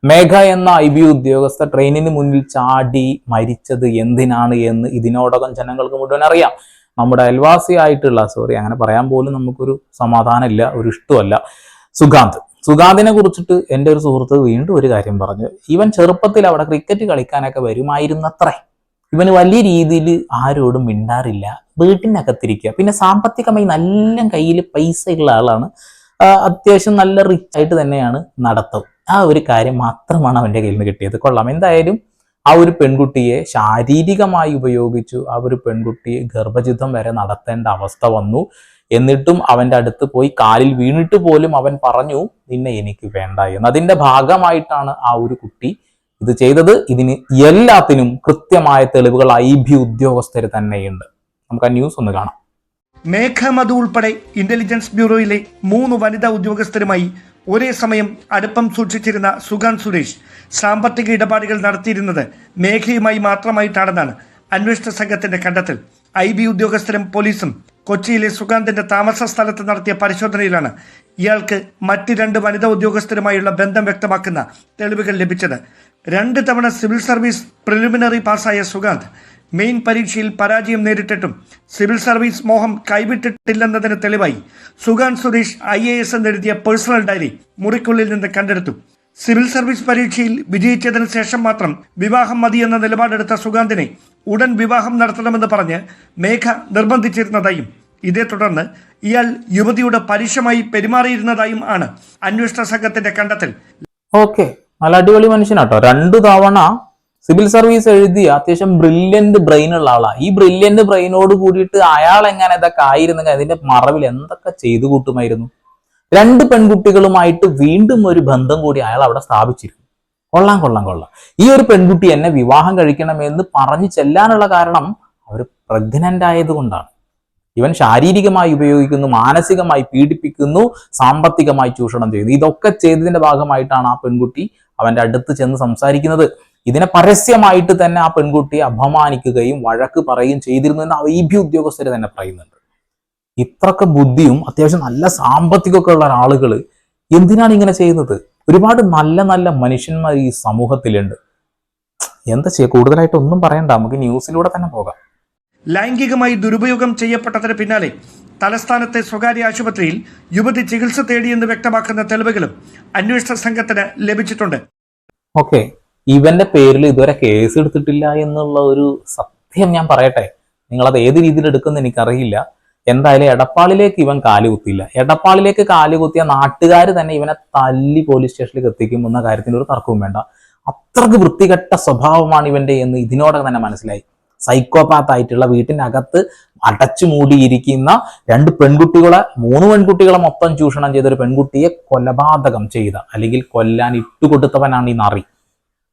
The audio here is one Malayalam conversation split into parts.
മേഘ എന്ന IB ഉദ്യോഗസ്ഥ ട്രെയിനിന് മുന്നിൽ ചാടി മരിച്ചത് എന്തിനാണ് എന്ന് ഇതിനോടകം ജനങ്ങൾക്ക് മുഴുവൻ അറിയാം. നമ്മുടെ അയൽവാസിയായിട്ടുള്ള അങ്ങനെ പറയാൻ പോലും നമുക്കൊരു സമാധാനമില്ല, ഒരു ഇഷ്ടമല്ല. സുഗാന്തിനെ കുറിച്ചിട്ട് എൻ്റെ ഒരു സുഹൃത്ത് വീണ്ടും ഒരു കാര്യം പറഞ്ഞു. ഇവൻ ചെറുപ്പത്തിൽ അവിടെ ക്രിക്കറ്റ് കളിക്കാനൊക്കെ വരുമായിരുന്നത്രേ. ഇവന് വലിയ രീതിയിൽ ആരോടും മിണ്ടാറില്ല, വീട്ടിനകത്തിരിക്കുക. പിന്നെ സാമ്പത്തികമായി നല്ല കയ്യിൽ പൈസ ഉള്ള ആളാണ്, അത്യാവശ്യം നല്ല റിച്ച് ആയിട്ട് തന്നെയാണ് നടത്തും. ആ ഒരു കാര്യം മാത്രമാണ് അവന്റെ കയ്യിൽ നിന്ന് കിട്ടിയത്. കൊള്ളാം. എന്തായാലും ആ ഒരു പെൺകുട്ടിയെ ശാരീരികമായി ഉപയോഗിച്ചു. ആ ഒരു പെൺകുട്ടിയെ ഗർഭചിത്രം വരെ നടത്തേണ്ട അവസ്ഥ വന്നു. എന്നിട്ടും അവന്റെ അടുത്ത് പോയി കാലിൽ വീണിട്ട് പോലും അവൻ പറഞ്ഞു, നിന്നെ എനിക്ക് വേണ്ട എന്ന്. അതിന്റെ ഭാഗമായിട്ടാണ് ആ ഒരു കുട്ടി ഇത് ചെയ്തത്. ഇതിന് എല്ലാത്തിനും കൃത്യമായ തെളിവുകൾ IB ഉദ്യോഗസ്ഥർ തന്നെയുണ്ട്. നമുക്ക് ആ ന്യൂസ് ഒന്ന് കാണാം. മേഘ മധു ഉൾപ്പെടെ ഇന്റലിജൻസ് ബ്യൂറോയിലെ 3 വനിതാ ഉദ്യോഗസ്ഥരുമായി ഒരേ സമയം അടുപ്പം സൂക്ഷിച്ചിരുന്ന സുഗാന്ത് സുരേഷ് സാമ്പത്തിക ഇടപാടുകൾ നടത്തിയിരുന്നത് മേഘയുമായി മാത്രമായിട്ടാണെന്നാണ് അന്വേഷണ സംഘത്തിന്റെ കണ്ടെത്തൽ. IB ഉദ്യോഗസ്ഥരും പോലീസും കൊച്ചിയിലെ സുഗാന്തിന്റെ താമസ സ്ഥലത്ത് നടത്തിയ പരിശോധനയിലാണ് ഇയാൾക്ക് മറ്റ് 2 വനിതാ ഉദ്യോഗസ്ഥരുമായുള്ള ബന്ധം വ്യക്തമാക്കുന്ന തെളിവുകൾ ലഭിച്ചത്. 2 തവണ സിവിൽ സർവീസ് പ്രിലിമിനറി പാസ്സായ സുഗാന്ത് മെയിൻ പരീക്ഷയിൽ പരാജയം നേരിട്ടിട്ടും സിവിൽ സർവീസ് മോഹം കൈവിട്ടിട്ടില്ലെന്നതിന് തെളിവായി സുഗാന്ത് സുരേഷ് IAS എന്നെഴുതിയ പേഴ്സണൽ ഡയറി മുറിക്കുള്ളിൽ നിന്ന് കണ്ടെടുത്തു. സിവിൽ സർവീസ് പരീക്ഷയിൽ വിജയിച്ചതിന് ശേഷം മാത്രം വിവാഹം മതിയെന്ന നിലപാടെടുത്ത സുഗാന്തിനെ ഉടൻ വിവാഹം നടത്തണമെന്ന് പറഞ്ഞ് മേഘ നിർബന്ധിച്ചിരുന്നതായും ഇതേ തുടർന്ന് ഇയാൾ യുവതിയുടെ പരുഷമായി പെരുമാറിയിരുന്നതായും ആണ് അന്വേഷണ സംഘത്തിന്റെ കണ്ടെത്തൽ. ഓക്കെ, നല്ല അടിപൊളി മനുഷ്യനാട്ടോ. 2 തവണ സിവിൽ സർവീസ് എഴുതിയ അത്യാവശ്യം ബ്രില്യന്റ് ബ്രെയിൻ ഉള്ള ആളാ. ഈ ബ്രില്യന്റ് ബ്രെയിനോട് കൂടിയിട്ട് അയാൾ എങ്ങനെ ഇതൊക്കെ ആയിരുന്നെങ്കിൽ അതിന്റെ മറവിൽ എന്തൊക്കെ ചെയ്തു കൂട്ടുമായിരുന്നു. 2 പെൺകുട്ടികളുമായിട്ട് വീണ്ടും ഒരു ബന്ധം കൂടി അയാൾ അവിടെ സ്ഥാപിച്ചിരുന്നു. കൊള്ളാം. ഈ ഒരു പെൺകുട്ടി എന്നെ വിവാഹം കഴിക്കണമെന്ന് പറഞ്ഞു ചെല്ലാനുള്ള കാരണം അവർ പ്രഗ്നന്റ് ആയതുകൊണ്ടാണ്. ഇവൻ ശാരീരികമായി ഉപയോഗിക്കുന്നു, മാനസികമായി പീഡിപ്പിക്കുന്നു, സാമ്പത്തികമായി ചൂഷണം ചെയ്യുന്നു. ഇതൊക്കെ ചെയ്തതിന്റെ ഭാഗമായിട്ടാണ് ആ പെൺകുട്ടി അവന്റെ അടുത്ത് ചെന്ന് സംസാരിക്കുന്നത്. ഇതിനെ പരസ്യമായിട്ട് തന്നെ ആ പെൺകുട്ടിയെ അപമാനിക്കുകയും വഴക്ക് പറയുകയും ചെയ്തിരുന്നു എന്ന് IB ഉദ്യോഗസ്ഥർ തന്നെ പറയുന്നുണ്ട്. ഇത്രയൊക്കെ ബുദ്ധിയും അത്യാവശ്യം നല്ല സാമ്പത്തികമൊക്കെ ഉള്ള ആളുകൾ എന്തിനാണ് ഇങ്ങനെ ചെയ്യുന്നത്? ഒരുപാട് നല്ല നല്ല മനുഷ്യന്മാർ ഈ സമൂഹത്തിലുണ്ട്. എന്താ ചെയ്യുക? കൂടുതലായിട്ടൊന്നും പറയണ്ട, നമുക്ക് ന്യൂസിലൂടെ തന്നെ പോകാം. ലൈംഗികമായി ദുരുപയോഗം ചെയ്യപ്പെട്ടതിന് പിന്നാലെ തലസ്ഥാനത്തെ സ്വകാര്യ ആശുപത്രിയിൽ യുവതി ചികിത്സ തേടിയെന്ന് വ്യക്തമാക്കുന്ന തെളിവുകളും അന്വേഷണ സംഘത്തിന് ലഭിച്ചിട്ടുണ്ട്. ഓക്കെ, ഇവന്റെ പേരിൽ ഇതുവരെ കേസ് എടുത്തിട്ടില്ല എന്നുള്ള ഒരു സത്യം ഞാൻ പറയട്ടെ. നിങ്ങളത് ഏത് രീതിയിൽ എടുക്കുമെന്ന് എനിക്കറിയില്ല. എന്തായാലും എടപ്പാളിലേക്ക് ഇവൻ കാലുകുത്തിയില്ല. എടപ്പാളിലേക്ക് കാലുകുത്തിയ നാട്ടുകാർ തന്നെ ഇവനെ തല്ലി പോലീസ് സ്റ്റേഷനിലേക്ക് എത്തിക്കും എന്ന കാര്യത്തിന് ഒരു തർക്കവും വേണ്ട. അത്രക്ക് വൃത്തികെട്ട സ്വഭാവമാണ് ഇവന്റെ എന്ന് ഇതിനോടൊക്കെ തന്നെ മനസ്സിലായി. സൈക്കോപാത്ത് ആയിട്ടുള്ള വീട്ടിനകത്ത് അടച്ചു മൂടിയിരിക്കുന്ന 2 പെൺകുട്ടികളെ 3 പെൺകുട്ടികളെ മൊത്തം ചൂഷണം ചെയ്ത ഒരു പെൺകുട്ടിയെ കൊലപാതകം ചെയ്ത അല്ലെങ്കിൽ കൊല്ലാൻ ഇട്ടുകൊടുത്തവനാണ് ഈ നാറി.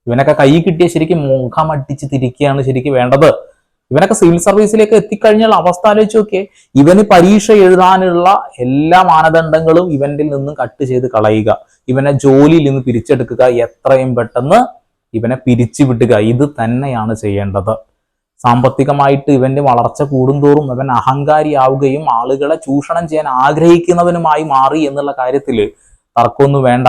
ഇവനൊക്കെ കൈ കിട്ടിയ ശരിക്കും മുഖമടിച്ച് തിരിക്കുകയാണ് ശരിക്കും വേണ്ടത്. ഇവനൊക്കെ സിവിൽ സർവീസിലേക്ക് എത്തിക്കഴിഞ്ഞാൽ അവസ്ഥ ആലോചിച്ച് നോക്കിയേ. ഇവന് പരീക്ഷ എഴുതാനുള്ള എല്ലാ മാനദണ്ഡങ്ങളും ഇവന്റെ നിന്നും കട്ട് ചെയ്ത് കളയുക, ഇവനെ ജോലിയിൽ നിന്ന് പിരിച്ചെടുക്കുക, എത്രയും പെട്ടെന്ന് ഇവനെ പിരിച്ചുവിടുക. ഇത് തന്നെയാണ് ചെയ്യേണ്ടത്. സാമ്പത്തികമായിട്ട് ഇവന്റെ വളർച്ച കൂടുന്തോറും ഇവൻ അഹങ്കാരിയാവുകയും ആളുകളെ ചൂഷണം ചെയ്യാൻ ആഗ്രഹിക്കുന്നവനുമായി മാറി എന്നുള്ള കാര്യത്തിൽ തർക്കമൊന്നും വേണ്ട.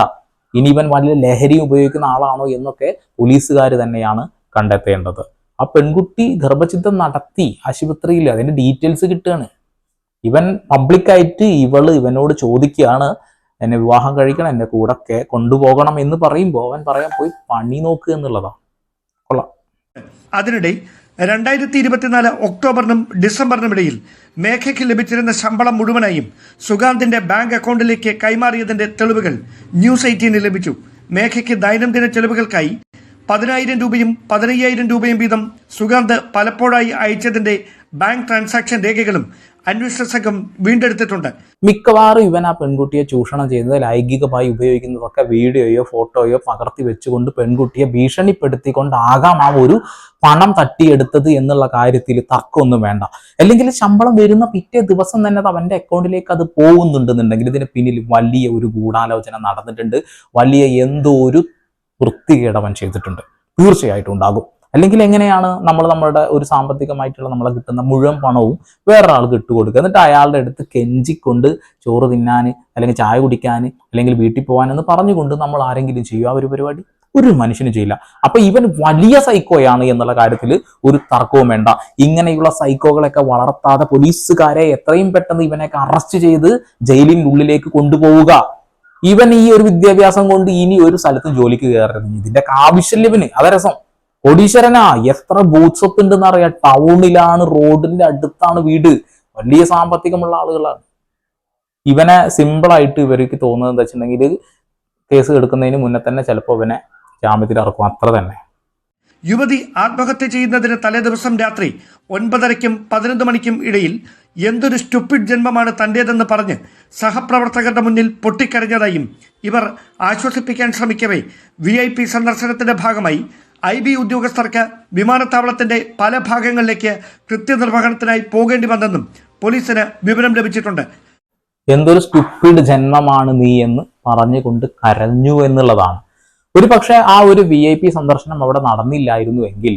ഇനി ഇവൻ വലിയ ലഹരി ഉപയോഗിക്കുന്ന ആളാണോ എന്നൊക്കെ പോലീസുകാർ തന്നെയാണ് കണ്ടെത്തേണ്ടത്. ആ പെൺകുട്ടി ഗർഭചിത്രം നടത്തി ആശുപത്രിയിൽ, അതിന്റെ ഡീറ്റെയിൽസ് കിട്ടുകയാണ്. ഇവൻ പബ്ലിക്കായിട്ട് ഇവനോട് ചോദിക്കുകയാണ്, എന്നെ വിവാഹം കഴിക്കണം, എന്റെ കൂടെ കൊണ്ടുപോകണം എന്ന് പറയുമ്പോൾ അവൻ പറയാൻ പോയി പണി നോക്കുക എന്നുള്ളതാ. കൊള്ളാം. അതിനിടെ 2024 ഒക്ടോബറിനും ഡിസംബറിനും ഇടയിൽ മേഘയ്ക്ക് ലഭിച്ചിരുന്ന ശമ്പളം മുഴുവനായും സുഗാന്തിന്റെ ബാങ്ക് അക്കൗണ്ടിലേക്ക് കൈമാറിയതിന്റെ തെളിവുകൾ ന്യൂസ് 18 ലഭിച്ചു. മേഘയ്ക്ക് ദൈനംദിന ചെലവുകൾക്കായി 10,000 രൂപയും 15,000 രൂപയും വീതം സുഗാന്ത് പലപ്പോഴായി അയച്ചതിന്റെ ബാങ്ക് ട്രാൻസാക്ഷൻ രേഖകളും അന്വേഷണ സംഘം വീണ്ടെടുത്തിട്ടുണ്ട്. മിക്കവാറും ഇവൻ ആ പെൺകുട്ടിയെ ചൂഷണം ചെയ്യുന്നത്, ലൈംഗികമായി ഉപയോഗിക്കുന്നതൊക്കെ വീഡിയോയോ ഫോട്ടോയോ പകർത്തി വെച്ചുകൊണ്ട് പെൺകുട്ടിയെ ഭീഷണിപ്പെടുത്തിക്കൊണ്ടാകാം ആ ഒരു പണം തട്ടിയെടുത്തത് എന്നുള്ള കാര്യത്തിൽ തർക്കമൊന്നും വേണ്ട. അല്ലെങ്കിൽ ശമ്പളം വരുന്ന പിറ്റേ ദിവസം തന്നെ അവന്റെ അക്കൗണ്ടിലേക്ക് അത് പോകുന്നുണ്ടെന്നുണ്ടെങ്കിൽ ഇതിന് പിന്നിൽ വലിയ ഒരു ഗൂഢാലോചന നടന്നിട്ടുണ്ട്, വലിയ എന്തോ ഒരു വൃത്തികേടവൻ ചെയ്തിട്ടുണ്ട്, തീർച്ചയായിട്ടും ഉണ്ടാകും. അല്ലെങ്കിൽ എങ്ങനെയാണ് നമ്മളുടെ ഒരു സാമ്പത്തികമായിട്ടുള്ള നമ്മളെ കിട്ടുന്ന മുഴുവൻ പണവും വേറൊരാൾക്ക് ഇട്ടുകൊടുക്കുക, എന്നിട്ട് അയാളുടെ അടുത്ത് കെഞ്ചിക്കൊണ്ട് ചോറ് തിന്നാൻ അല്ലെങ്കിൽ ചായ കുടിക്കാൻ അല്ലെങ്കിൽ വീട്ടിൽ പോകാനെന്ന് പറഞ്ഞുകൊണ്ട് നമ്മൾ ആരെങ്കിലും ചെയ്യും ആ ഒരു പരിപാടി? ഒരു മനുഷ്യനും ചെയ്യില്ല. അപ്പൊ ഇവൻ വലിയ സൈക്കോയാണ് എന്നുള്ള കാര്യത്തിൽ ഒരു തർക്കവും വേണ്ട. ഇങ്ങനെയുള്ള സൈക്കോകളൊക്കെ വളർത്താതെ പോലീസുകാരെ എത്രയും പെട്ടെന്ന് ഇവനെയൊക്കെ അറസ്റ്റ് ചെയ്ത് ജയിലിന്റെ ഉള്ളിലേക്ക് കൊണ്ടുപോവുക. ഇവൻ ഈ ഒരു വിദ്യാഭ്യാസം കൊണ്ട് ഇനി ഒരു സ്ഥലത്തും ജോലിക്ക് കയറരുത്. ഇതിന്റെ ആവശ്യമില്ല ഇവന്. അത രസം. കോടീശ്വരനാ, എത്ര ബൂത്ത് സ്വത്ത് ഉണ്ടെന്ന് അറിയാം. ടൗണിലാണ്, റോഡിന്റെ അടുത്താണ് വീട്. വലിയ സാമ്പത്തികമുള്ള ആളുകളാണ്. ഇവനെ സിമ്പിളായിട്ട് ഇവർക്ക് തോന്നുന്നത് എന്താ വെച്ചിട്ടുണ്ടെങ്കിൽ കേസ് എടുക്കുന്നതിന് മുന്നേ തന്നെ ചിലപ്പോൾ ഇവനെ ജാമ്യത്തിൽ ഇറക്കും, അത്ര തന്നെ. യുവതി ആത്മഹത്യ ചെയ്യുന്നതിന് തലേദിവസം രാത്രി 9:30-ക്കും 11 മണിക്കും ഇടയിൽ എന്തൊരു സ്റ്റുപ്പിഡ് ജന്മമാണ് തൻ്റേതെന്ന് പറഞ്ഞ് സഹപ്രവർത്തകരുടെ മുന്നിൽ പൊട്ടിക്കരഞ്ഞതായും ഇവർ ആശ്വസിപ്പിക്കാൻ ശ്രമിക്കവേ VIP സന്ദർശനത്തിന്റെ ഭാഗമായി IB ഉദ്യോഗസ്ഥർക്ക് വിമാനത്താവളത്തിന്റെ പല ഭാഗങ്ങളിലേക്ക് കൃത്യനിർവഹണത്തിനായി പോകേണ്ടി വന്നെന്നും പോലീസിന് വിവരം ലഭിച്ചിട്ടുണ്ട്. എന്തൊരു സ്റ്റുപ്പിഡ് ജന്മമാണ് നീ എന്ന് പറഞ്ഞുകൊണ്ട് കരഞ്ഞു എന്നുള്ളതാണ്. ഒരു പക്ഷെ ആ ഒരു VIP സന്ദർശനം അവിടെ വന്നില്ലായിരുന്നുവെങ്കിൽ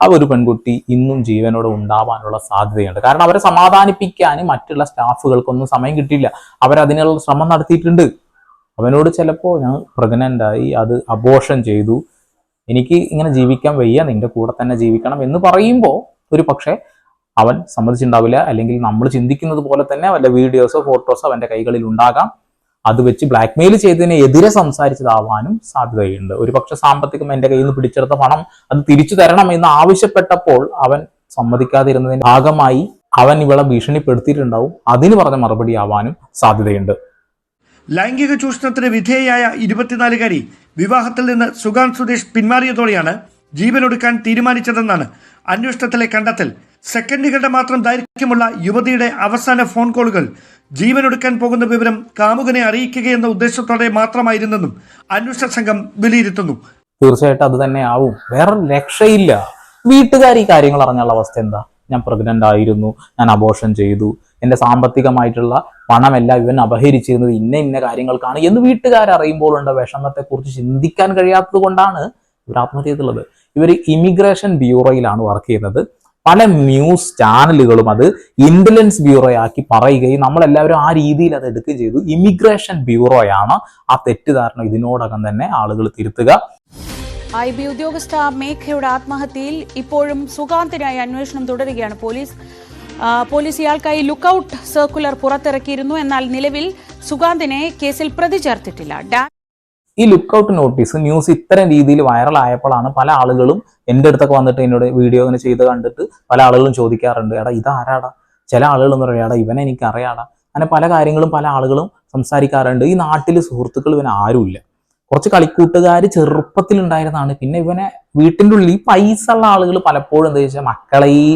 ആ ഒരു പെൺകുട്ടി ഇന്നും ജീവനോടെ ഉണ്ടാവാനുള്ള സാധ്യതയുണ്ട്. കാരണം അവരെ സമാധാനിപ്പിക്കാൻ മറ്റുള്ള സ്റ്റാഫുകൾക്കൊന്നും സമയം കിട്ടിയില്ല. അവരതിനുള്ള ശ്രമം നടത്തിയിട്ടുണ്ട്. അവനോട് ചിലപ്പോൾ ഞാൻ പ്രഗ്നന്റ് ആയി, അത് അബോർഷൻ ചെയ്തു, എനിക്ക് ഇങ്ങനെ ജീവിക്കാൻ വയ്യ, നിന്റെ കൂടെ തന്നെ ജീവിക്കണം എന്ന് പറയുമ്പോൾ ഒരു പക്ഷെ അവൻ സമ്മതിച്ചിട്ടുണ്ടാവില്ല. അല്ലെങ്കിൽ നമ്മൾ ചിന്തിക്കുന്നത് പോലെ തന്നെ വല്ല വീഡിയോസോ ഫോട്ടോസോ അവന്റെ കൈകളിൽ ഉണ്ടാകാം. അത് വെച്ച് ബ്ലാക്ക്മെയിൽ ചെയ്തതിന് എതിരെ സംസാരിച്ചതാവാനും സാധ്യതയുണ്ട്. ഒരു പക്ഷെ സാമ്പത്തികം എന്റെ കയ്യിൽ നിന്ന് പിടിച്ചെടുത്ത പണം അത് തിരിച്ചു തരണം എന്ന് ആവശ്യപ്പെട്ടപ്പോൾ അവൻ സമ്മതിക്കാതിരുന്നതിന്റെ ഭാഗമായി അവൻ ഇവളെ ഭീഷണിപ്പെടുത്തിയിട്ടുണ്ടാവും. അതിന് പറഞ്ഞ മറുപടി ആവാനും സാധ്യതയുണ്ട്. ലൈംഗിക ചൂഷണത്തിന് വിധേയയായ 24-കാരി വിവാഹത്തിൽ നിന്ന് സുഗാൻ സുരേഷ് പിന്മാറിയതോടെയാണ് ജീവനൊടുക്കാൻ തീരുമാനിച്ചതെന്നാണ് അന്വേഷണത്തിലെ കണ്ടെത്തൽ. സെക്കൻഡുകളുടെ മാത്രം ദൈർഘ്യമുള്ള യുവതിയുടെ അവസാന ഫോൺ കോളുകൾ ജീവനൊടുക്കാൻ പോകുന്ന വിവരം കാമുകനെ അറിയിക്കുകയെന്ന ഉദ്ദേശത്തോടെ മാത്രമായിരുന്നെന്നും അന്വേഷണ സംഘം വിലയിരുത്തുന്നു. തീർച്ചയായിട്ടും അത് തന്നെ ആവും, വേറെ രക്ഷയില്ല. വീട്ടുകാർ ഈ കാര്യങ്ങൾ അറിഞ്ഞുള്ള അവസ്ഥ എന്താ? ഞാൻ പ്രഗ്നന്റ് ആയിരുന്നു, ഞാൻ അബോർഷൻ ചെയ്തു, എന്റെ സാമ്പത്തികമായിട്ടുള്ള പണമെല്ലാം ഇവൻ അപഹരിച്ചിരുന്നത് ഇന്ന കാര്യങ്ങൾക്കാണ് എന്ന് വീട്ടുകാരറിയുമ്പോഴുള്ള വിഷമത്തെക്കുറിച്ച് ചിന്തിക്കാൻ കഴിയാത്തത് കൊണ്ടാണ് ഇവർ ആത്മഹത്യ ചെയ്തുള്ളത്. ഇവർ ഇമിഗ്രേഷൻ ബ്യൂറോയിലാണ് വർക്ക് ചെയ്യുന്നത്. പല ന്യൂസ് ചാനലുകളും അത് ഇന്റലിജൻസ് ബ്യൂറോ ആക്കി പറയുകയും നമ്മളെല്ലാവരും ആ രീതിയിൽ അത് എടുക്കുകയും ചെയ്തു. ഇമിഗ്രേഷൻ ബ്യൂറോയാണ് ആ തെറ്റിദ്ധാരണ ഇതിനോടകം തന്നെ ആളുകൾ തിരുത്തുക. IB ഉദ്യോഗസ്ഥ മേഘയുടെ ആത്മഹത്യയിൽ ഇപ്പോഴും സുഗാന്തിനായി അന്വേഷണം തുടരുകയാണ് പോലീസ്. ഇയാൾക്കായി ലുക്കൌട്ട് സർക്കുലർ പുറത്തിറക്കിയിരുന്നു. എന്നാൽ നിലവിൽ സുഗാന്തിനെ കേസിൽ പ്രതി ചേർത്തിട്ടില്ല. ഈ ലുക്കൌട്ട് നോട്ടീസ് ന്യൂസ് ഇത്തരം രീതിയിൽ വൈറലായപ്പോഴാണ് പല ആളുകളും എൻ്റെ അടുത്തൊക്കെ വന്നിട്ട് എന്നോട് വീഡിയോ ഇങ്ങനെ ചെയ്ത് കണ്ടിട്ട് പല ആളുകളും ചോദിക്കാറുണ്ട്, എടാ ഇതാരാടാ? ചില ആളുകൾ എന്ന് പറയാടാ ഇവനെ എനിക്ക് അറിയാടാ. അങ്ങനെ പല കാര്യങ്ങളും പല ആളുകളും സംസാരിക്കാറുണ്ട്. ഈ നാട്ടിൽ സുഹൃത്തുക്കൾ ഇവന് ആരുമില്ല. കുറച്ച് കളിക്കൂട്ടുകാർ ചെറുപ്പത്തിൽ ഉണ്ടായിരുന്നതാണ്. പിന്നെ ഇവനെ വീട്ടിൻ്റെ ഉള്ളിൽ ഈ പൈസ ഉള്ള ആളുകൾ പലപ്പോഴും എന്താ വെച്ചാൽ മക്കളെ ഈ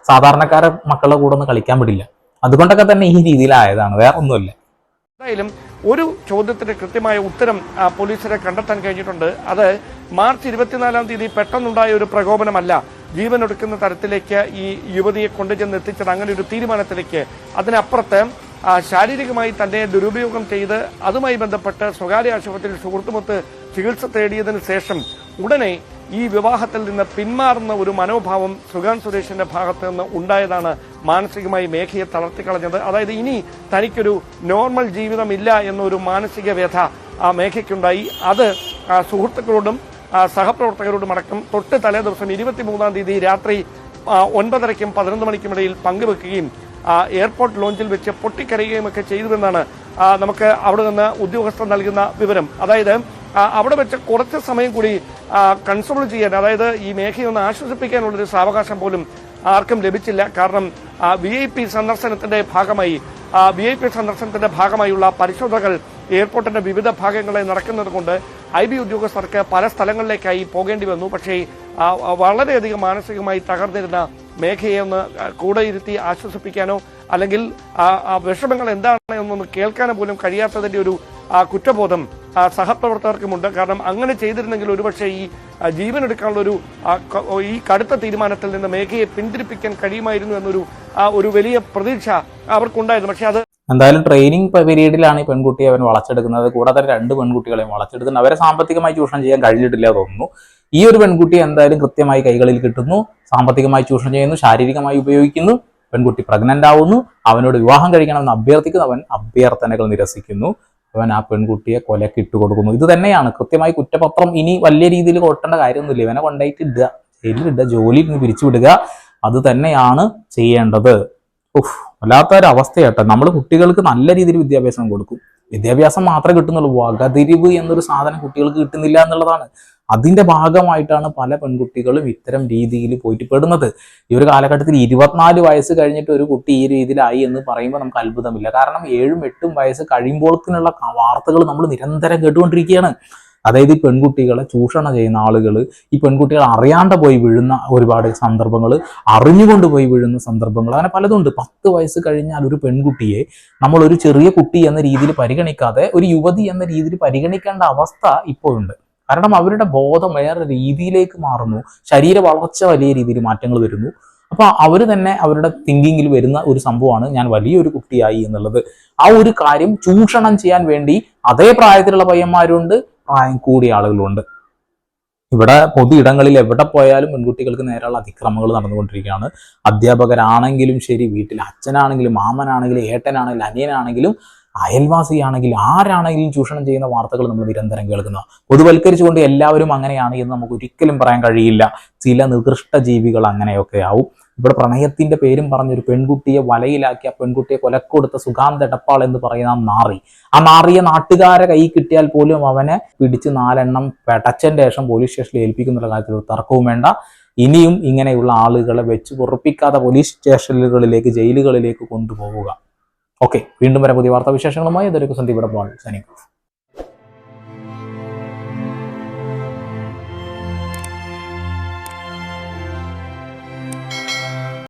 സാധാരണക്കാരെ മക്കളുടെ കൂടെ ഒന്നും കളിക്കാൻ പറ്റില്ല. അതുകൊണ്ടൊക്കെ തന്നെ ഈ രീതിയിലായതാണ്, വേറെ ഒന്നുമില്ല. എന്തായാലും ഒരു ചോദ്യത്തിന് കൃത്യമായ ഉത്തരം പോലീസിനെ കണ്ടെത്താൻ കഴിഞ്ഞിട്ടുണ്ട്. അത് മാർച്ച് 24-ാം തീയതി പെട്ടെന്നുണ്ടായ ഒരു പ്രകോപനമല്ല. ജീവനൊടുക്കുന്ന തരത്തിലേക്ക് ഈ യുവതിയെ കൊണ്ടുചെന്ന് എത്തിച്ചത് അങ്ങനെ ഒരു തീരുമാനത്തിലേക്ക്. അതിനപ്പുറത്ത് ശാരീരികമായി തന്നെ ദുരുപയോഗം ചെയ്ത് അതുമായി ബന്ധപ്പെട്ട് സ്വകാര്യ ആശുപത്രിയിൽ സുഹൃത്തുമൊത്ത് ചികിത്സ തേടിയതിനു ശേഷം ഉടനെ ഈ വിവാഹത്തിൽ നിന്ന് പിന്മാറുന്ന ഒരു മനോഭാവം സുഗാൻ സുരേഷിന്റെ ഭാഗത്ത് നിന്ന് ഉണ്ടായതാണ് മാനസികമായി മേഘയെ തളർത്തിക്കളഞ്ഞത്. അതായത് ഇനി തനിക്കൊരു നോർമൽ ജീവിതമില്ല എന്നൊരു മാനസിക വ്യഥ ആ മേഘയ്ക്കുണ്ടായി. അത് സുഹൃത്തുക്കളോടും സഹപ്രവർത്തകരോടും അടക്കം തൊട്ട് തലേ ദിവസം 23-ാം തീയതി രാത്രി 9:30-ക്കും 11 മണിക്കും ഇടയിൽ പങ്കുവെക്കുകയും എയർപോർട്ട് ലോഞ്ചിൽ വെച്ച് പൊട്ടിക്കരയുകയും ഒക്കെ ചെയ്തുവെന്നാണ് നമുക്ക് അവിടെ നിന്ന് ഉദ്യോഗസ്ഥർ നൽകുന്ന വിവരം. അതായത് അവിടെ വെച്ച് കുറച്ച് സമയം കൂടി കൺസോൾ ചെയ്യാൻ, അതായത് ഈ മേഘയെ ഒന്ന് ആശ്വസിപ്പിക്കാനുള്ളൊരു സാവകാശം പോലും ആർക്കും ലഭിച്ചില്ല. കാരണം VIP സന്ദർശനത്തിന്റെ ഭാഗമായുള്ള പരിശോധനകൾ എയർപോർട്ടിന്റെ വിവിധ ഭാഗങ്ങളിൽ നടക്കുന്നത് കൊണ്ട് IB ഉദ്യോഗസ്ഥർക്ക് പല സ്ഥലങ്ങളിലേക്കായി പോകേണ്ടി വന്നു. പക്ഷേ വളരെയധികം മാനസികമായി തകർന്നിരുന്ന മേഘയെ ഒന്ന് കൂടെ ഇരുത്തി ആശ്വസിപ്പിക്കാനോ അല്ലെങ്കിൽ വിഷമങ്ങൾ എന്താണ് എന്നൊന്ന് കേൾക്കാനോ പോലും കഴിയാത്തതിന്റെ ഒരു കുറ്റബോധം സഹപ്രവർത്തകർക്കുമുണ്ട്. കാരണം അങ്ങനെ ചെയ്തിരുന്നെങ്കിൽ ഒരുപക്ഷെ ഈ ജീവനെടുക്കാനുള്ള ഈ കടുത്ത തീരുമാനത്തിൽ നിന്ന് മേഘയെ പിന്തിരിപ്പിക്കാൻ കഴിയുമായിരുന്നു എന്നൊരു ഒരു വലിയ പ്രതീക്ഷ അവർക്കുണ്ടായിരുന്നു. പക്ഷെ അത് എന്തായാലും ട്രെയിനിങ് പീരീഡിലാണ് ഈ പെൺകുട്ടിയെ അവൻ വളച്ചെടുക്കുന്നത്. കൂടാതെ 2 പെൺകുട്ടികളെയും വളച്ചെടുക്കുന്നത്. അവരെ സാമ്പത്തികമായി ചൂഷണം ചെയ്യാൻ കഴിഞ്ഞിട്ടില്ല തോന്നുന്നു. ഈ ഒരു പെൺകുട്ടിയെ എന്തായാലും കൃത്യമായി കൈകളിൽ കിട്ടുന്നു, സാമ്പത്തികമായി ചൂഷണം ചെയ്യുന്നു, ശാരീരികമായി ഉപയോഗിക്കുന്നു. പെൺകുട്ടി പ്രഗ്നന്റ് ആവുന്നു, അവനോട് വിവാഹം കഴിക്കണമെന്ന് അഭ്യർത്ഥിക്കുന്നു, അവൻ അഭ്യർത്ഥനകൾ നിരസിക്കുന്നു. അവൻ ആ പെൺകുട്ടിയെ കൊലക്ക് ഇട്ട് കൊടുക്കുന്നു. ഇത് തന്നെയാണ് കൃത്യമായി കുറ്റപത്രം. ഇനി വലിയ രീതിയിൽ കൊട്ടേണ്ട കാര്യമൊന്നുമില്ല. ഇവനെ കൊണ്ടായിട്ട് ഇടുക, ജയിലിലിടുക, ജോലിയിൽ നിന്ന് പിരിച്ചുവിടുക, അത് തന്നെയാണ് ചെയ്യേണ്ടത്. വല്ലാത്തൊരവസ്ഥയാട്ടെ. നമ്മൾ കുട്ടികൾക്ക് നല്ല രീതിയിൽ വിദ്യാഭ്യാസം കൊടുക്കും, വിദ്യാഭ്യാസം മാത്രമേ കിട്ടുന്നുള്ളൂ, വകതിരിവ് എന്നൊരു സാധനം കുട്ടികൾക്ക് കിട്ടുന്നില്ല എന്നുള്ളതാണ്. അതിന്റെ ഭാഗമായിട്ടാണ് പല പെൺകുട്ടികളും ഇത്തരം രീതിയിൽ പോയിട്ട് പെടുന്നത്. ഈ ഒരു കാലഘട്ടത്തിൽ 24 വയസ്സ് കഴിഞ്ഞിട്ട് ഒരു കുട്ടി ഈ രീതിയിലായി എന്ന് പറയുമ്പോൾ നമുക്ക് അത്ഭുതമില്ല. കാരണം 7-8 വയസ്സ് കഴിയുമ്പോഴത്തിനുള്ള വാർത്തകൾ നമ്മൾ നിരന്തരം കേട്ടുകൊണ്ടിരിക്കുകയാണ്. അതായത് ഈ പെൺകുട്ടികളെ ചൂഷണം ചെയ്യുന്ന ആളുകൾ, ഈ പെൺകുട്ടികൾ അറിയാണ്ട് പോയി വീഴുന്ന ഒരുപാട് സന്ദർഭങ്ങൾ, അറിഞ്ഞുകൊണ്ട് പോയി വീഴുന്ന സന്ദർഭങ്ങൾ, അങ്ങനെ പലതുണ്ട്. 10 വയസ്സ് കഴിഞ്ഞാൽ ഒരു പെൺകുട്ടിയെ നമ്മൾ ഒരു ചെറിയ കുട്ടി എന്ന രീതിയിൽ പരിഗണിക്കാതെ ഒരു യുവതി എന്ന രീതിയിൽ പരിഗണിക്കേണ്ട അവസ്ഥ ഇപ്പോഴുണ്ട്. കാരണം അവരുടെ ബോധം വേറെ രീതിയിലേക്ക് മാറുന്നു, ശരീര വളർച്ച വലിയ രീതിയിൽ മാറ്റങ്ങൾ വരുന്നു. അപ്പൊ അവർ തന്നെ അവരുടെ തിങ്കിങ്ങിൽ വരുന്ന ഒരു സംഭവമാണ് ഞാൻ വലിയൊരു കുട്ടിയായി എന്നുള്ളത്. ആ ഒരു കാര്യം ചൂഷണം ചെയ്യാൻ വേണ്ടി അതേ പ്രായത്തിലുള്ള പയ്യന്മാരുണ്ട്, പ്രായം കൂടിയ ആളുകളുണ്ട്. ഇവിടെ പൊതു ഇടങ്ങളിൽ എവിടെ പോയാലും പെൺകുട്ടികൾക്ക് നേരെയുള്ള അതിക്രമങ്ങൾ നടന്നുകൊണ്ടിരിക്കുകയാണ്. അധ്യാപകരാണെങ്കിലും ശരി, വീട്ടിൽ അച്ഛനാണെങ്കിലും മാമനാണെങ്കിലും ഏട്ടനാണെങ്കിലും അനിയനാണെങ്കിലും അയൽവാസിയാണെങ്കിലും ആരാണെങ്കിലും ചൂഷണം ചെയ്യുന്ന വാർത്തകൾ നമ്മൾ നിരന്തരം കേൾക്കുന്ന. പൊതുവൽക്കരിച്ചുകൊണ്ട് എല്ലാവരും അങ്ങനെയാണ് എന്ന് നമുക്ക് ഒരിക്കലും പറയാൻ കഴിയില്ല. ചില നികൃഷ്ട ജീവികൾ അങ്ങനെയൊക്കെ ആവും. ഇവിടെ പ്രണയത്തിന്റെ പേരും പറഞ്ഞൊരു പെൺകുട്ടിയെ വലയിലാക്കി ആ പെൺകുട്ടിയെ കൊലക്കൊടുത്ത സുഗാന്ത് എടപ്പാൾ എന്ന് പറയുന്ന ആ നാറിയെ നാട്ടുകാരെ കൈ കിട്ടിയാൽ പോലും അവനെ പിടിച്ച് 4 എണ്ണം പെടച്ചതിന്റെ ശേഷം പോലീസ് സ്റ്റേഷനിൽ ഏൽപ്പിക്കുന്നുള്ള കാര്യത്തിൽ ഒരു തർക്കവും വേണ്ട. ഇനിയും ഇങ്ങനെയുള്ള ആളുകളെ വെച്ച് പൊറുപ്പിക്കാതെ പോലീസ് സ്റ്റേഷനുകളിലേക്ക്, ജയിലുകളിലേക്ക് കൊണ്ടുപോവുക. ഓക്കെ, വീണ്ടും വരെ പുതിയ വാർത്താവിശേഷങ്ങളുമായി ഇതൊരു സന്ദീപ് എടപ്പാൾ സൈനിങ് ഓഫ്.